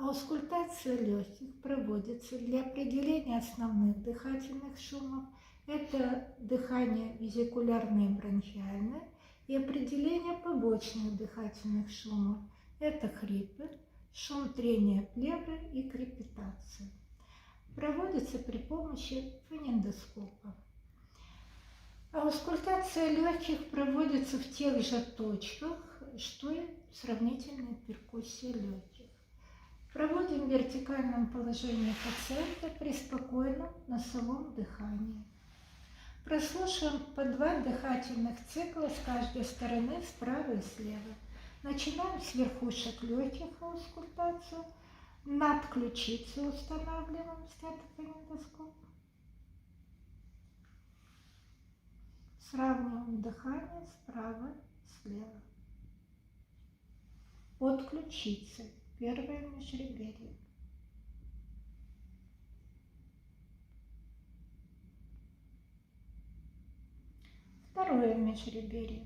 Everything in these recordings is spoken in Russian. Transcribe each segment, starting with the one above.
Аускультация легких проводится для определения основных дыхательных шумов. Это дыхание визикулярное и бронхиальное, и определение побочных дыхательных шумов. Это хрипы, шум трения плевры и крепитация. Проводится при помощи фонендоскопа. Аускультация легких проводится в тех же точках, что и сравнительная перкуссия легких. Проводим в вертикальном положении пациента при спокойном носовом дыхании. Прослушаем по 2 дыхательных цикла с каждой стороны, справа и слева. Начинаем с верхушек легких аускультацию. Над ключицей устанавливаем стетофонендоскоп. Сравниваем дыхание справа и слева. Под ключицей. Первое межреберье. Второе межреберье.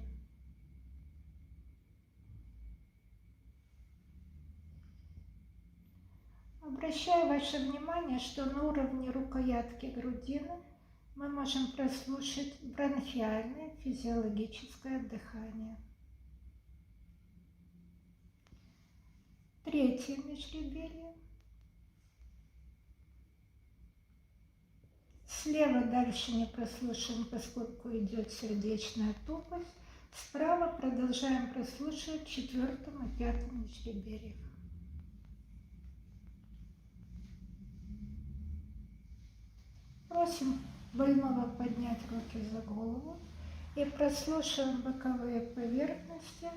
Обращаю ваше внимание, что на уровне рукоятки грудины мы можем прослушать бронхиальное физиологическое дыхание. Третье межреберье. Слева дальше не прослушиваем, поскольку идет сердечная тупость. Справа продолжаем прослушивать в 4-м и 5-м межреберьях. Просим больного поднять руки за голову и прослушиваем боковые поверхности,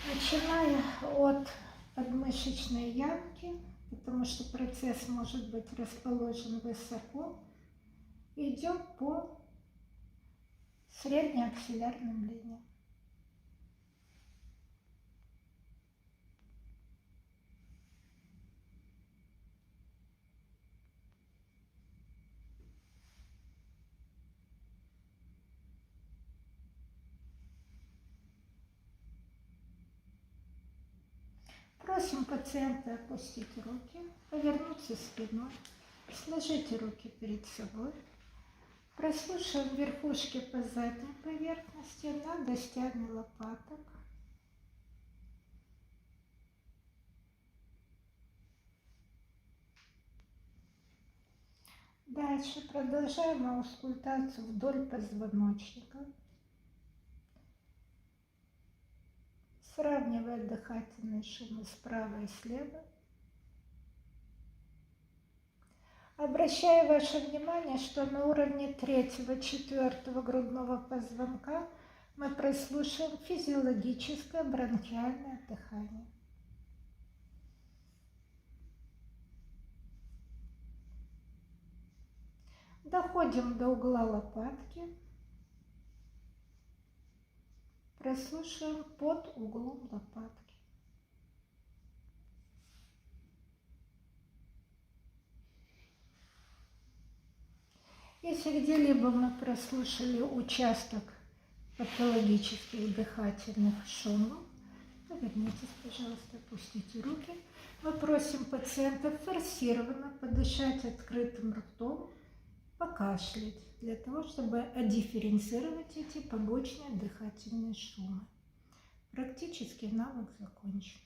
начиная от подмышечной ямки, потому что процесс может быть расположен высоко, идем по среднеаксиллярным линиям. Просим пациента опустить руки, повернуться спиной, сложите руки перед собой. Прослушаем верхушки по задней поверхности над остями лопаток. Дальше продолжаем аускультацию вдоль позвоночника. Сравнивая дыхательные шумы справа и слева. Обращаю ваше внимание, что на уровне 3-4 грудного позвонка мы прослушаем физиологическое бронхиальное дыхание. Доходим до угла лопатки. Прослушиваем под углом лопатки. Если где-либо мы прослушали участок патологических дыхательных шумов, повернитесь, пожалуйста, опустите руки. Мы просим пациента форсированно подышать открытым ртом, покашлять, для того, чтобы отдифференцировать эти побочные дыхательные шумы. Практически навык закончен.